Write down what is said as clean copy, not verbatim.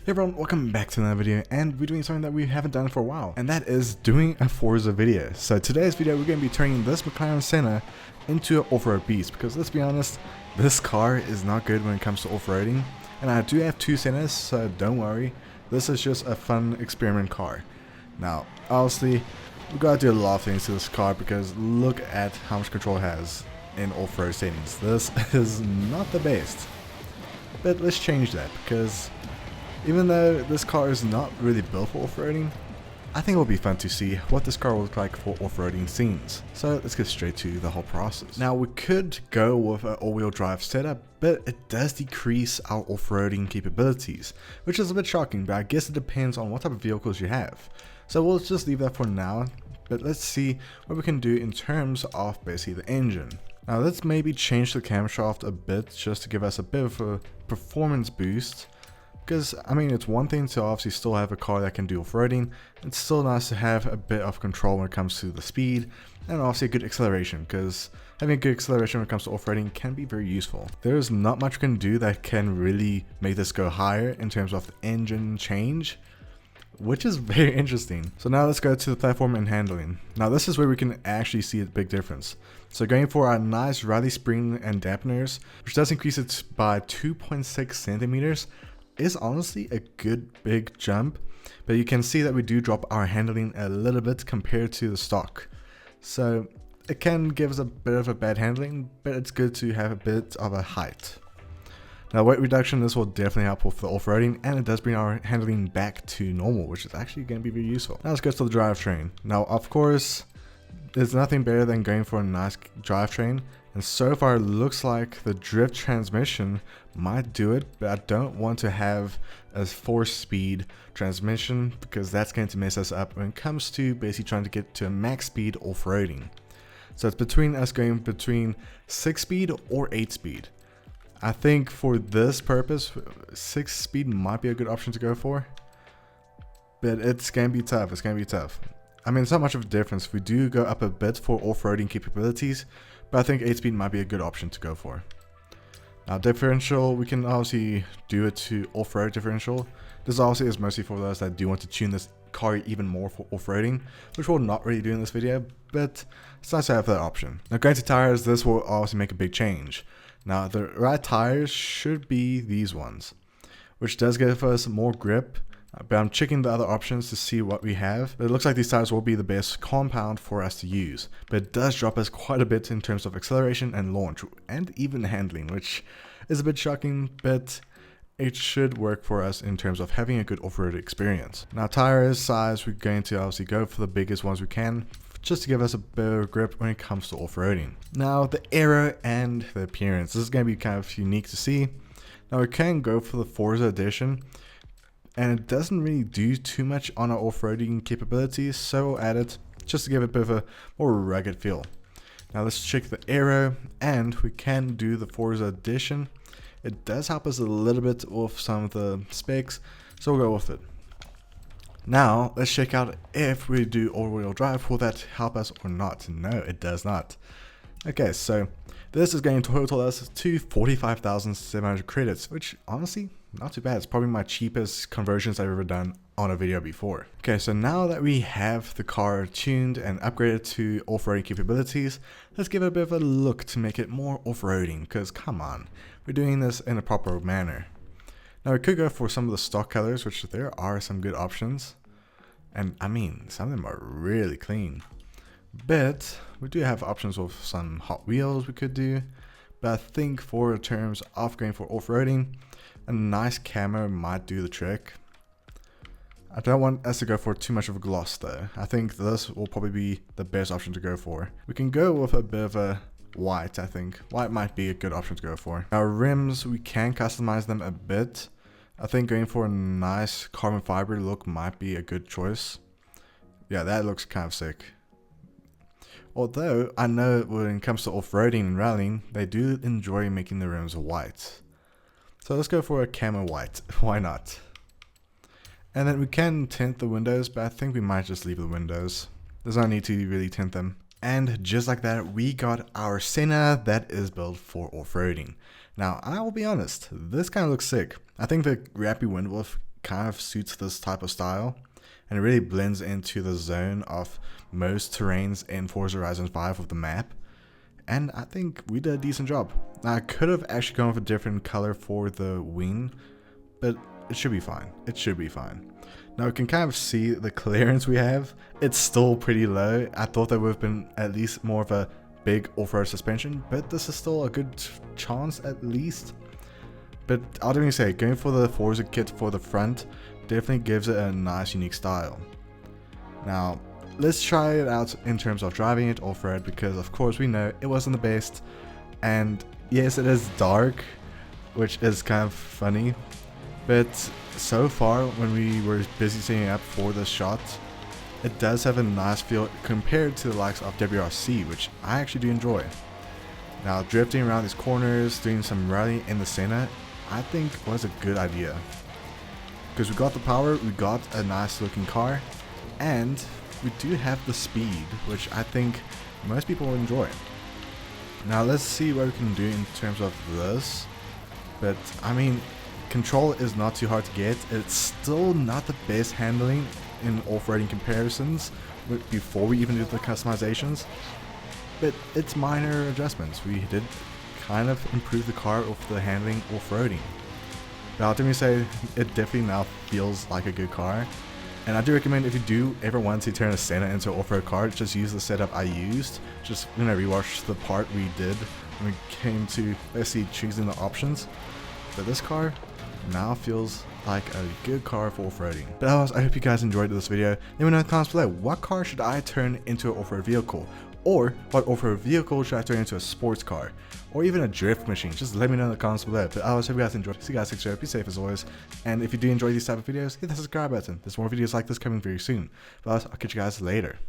Hey everyone, welcome back to another video, and we're doing something that we haven't done for a while, and that is doing a Forza video. So today's video we're going to be turning this McLaren Senna into an off-road beast, because let's be honest, this car is not good when it comes to off-roading, and I do have two Sennas, so don't worry, this is just a fun experiment car. Now, obviously, we've got to do a lot of things to this car, because look at how much control it has in off-road settings. This is not the best, but let's change that, because even though this car is not really built for off-roading, I think it will be fun to see what this car will look like for off-roading scenes. So let's get straight to the whole process. Now we could go with an all-wheel drive setup, but it does decrease our off-roading capabilities, which is a bit shocking, but I guess it depends on what type of vehicles you have. So we'll just leave that for now, but let's see what we can do in terms of basically the engine. Now let's maybe change the camshaft a bit just to give us a bit of a performance boost. Because, I mean, it's one thing to obviously still have a car that can do off-roading, it's still nice to have a bit of control when it comes to the speed, and obviously a good acceleration, because having a good acceleration when it comes to off-roading can be very useful. There's not much we can do that can really make this go higher in terms of the engine change, which is very interesting. So now let's go to the platform and handling. Now this is where we can actually see a big difference. So going for a nice rally spring and dampeners, which does increase it by 2.6 centimeters, is honestly a good big jump, but you can see that we do drop our handling a little bit compared to the stock, so it can give us a bit of a bad handling, but it's good to have a bit of a height. Now weight reduction, this will definitely help with the off-roading, and it does bring our handling back to normal, which is actually going to be very useful. Now let's go to the drivetrain. Now of course there's nothing better than going for a nice drivetrain, and so far it looks like the drift transmission might do it, but I don't want to have a 4-speed transmission because that's going to mess us up when it comes to basically trying to get to a max speed off-roading. So it's between us going between 6-speed or 8-speed. I think for this purpose 6-speed might be a good option to go for, but it's going to be tough. It's going to be tough. I mean, it's not much of a difference. We do go up a bit for off-roading capabilities, but I think 8-speed might be a good option to go for. Now differential, we can obviously do it to off-road differential. This obviously is mostly for those that do want to tune this car even more for off-roading, which we'll not really do in this video, but it's nice to have that option. Now going to tires, this will obviously make a big change. Now the right tires should be these ones, which does give us more grip. But I'm checking the other options to see what we have. But it looks like these tires will be the best compound for us to use. But it does drop us quite a bit in terms of acceleration and launch, and even handling, which is a bit shocking, but it should work for us in terms of having a good off-road experience. Now tire size, we're going to obviously go for the biggest ones we can, just to give us a better grip when it comes to off-roading. Now the aero and the appearance, this is going to be kind of unique to see. Now we can go for the Forza edition, and it doesn't really do too much on our off-roading capabilities, so we'll add it just to give it a bit of a more rugged feel. Now let's check the aero, and we can do the Forza edition. It does help us a little bit with some of the specs, so we'll go with it. Now let's check out if we do all-wheel drive, will that help us or not? No, it does not. Okay, so this is going to total us to 45,700 credits, which honestly, not too bad. It's probably my cheapest conversions I've ever done on a video before. Okay, so now that we have the car tuned and upgraded to off-roading capabilities, let's give it a bit of a look to make it more off-roading, because come on, we're doing this in a proper manner. Now we could go for some of the stock colors, which there are some good options, and I mean, some of them are really clean. But we do have options with some Hot Wheels we could do, but I think for terms of going for off-roading, a nice camo might do the trick. I don't want us to go for too much of a gloss though. I think this will probably be the best option to go for. We can go with a bit of a white. I think white might be a good option to go for. Our rims, we can customize them a bit. I think going for a nice carbon fiber look might be a good choice. Yeah, that looks kind of sick. Although I know when it comes to off-roading and rallying, they do enjoy making the rims white. So let's go for a camo white. Why not? And then we can tint the windows, but I think we might just leave the windows. There's no need to really tint them. And just like that, we got our Senna that is built for off-roading. Now, I will be honest, this kind of looks sick. I think the wrappy window kind of suits this type of style, and it really blends into the zone of most terrains in Forza Horizon 5 of the map. And I think we did a decent job. Now, I could have actually gone with a different color for the wing, but it should be fine. It should be fine. Now we can kind of see the clearance we have. It's still pretty low. I thought there would have been at least more of a big off-road suspension, but this is still a good chance at least. But I'll definitely say, going for the Forza kit for the front definitely gives it a nice unique style. Now let's try it out in terms of driving it off-road, because of course we know it wasn't the best, and yes, it is dark, which is kind of funny, but so far when we were busy setting up for this shot, it does have a nice feel compared to the likes of WRC, which I actually do enjoy. Now drifting around these corners, doing some rally in the Senna, I think was a good idea, because we got the power, we got a nice looking car, and we do have the speed, which I think most people will enjoy. Now let's see what we can do in terms of this. But I mean, control is not too hard to get. It's still not the best handling in off-roading comparisons before we even do the customizations, but it's minor adjustments. We did kind of improve the car with the handling off-roading. But I'll definitely say it definitely now feels like a good car. And I do recommend, if you do ever want to turn a Senna into an off-road car, just use the setup I used. Just, rewatch the part we did when we came to basically choosing the options. But this car now feels like a good car for off-roading. But otherwise, I hope you guys enjoyed this video. Let me know in the comments below, what car should I turn into an off-road vehicle? Or what off-road vehicle should I turn into a sports car? Or even a drift machine? Just let me know in the comments below. But I hope you guys enjoyed. See you guys next time. Be safe as always. And if you do enjoy these type of videos, hit the subscribe button. There's more videos like this coming very soon. But I'll catch you guys later.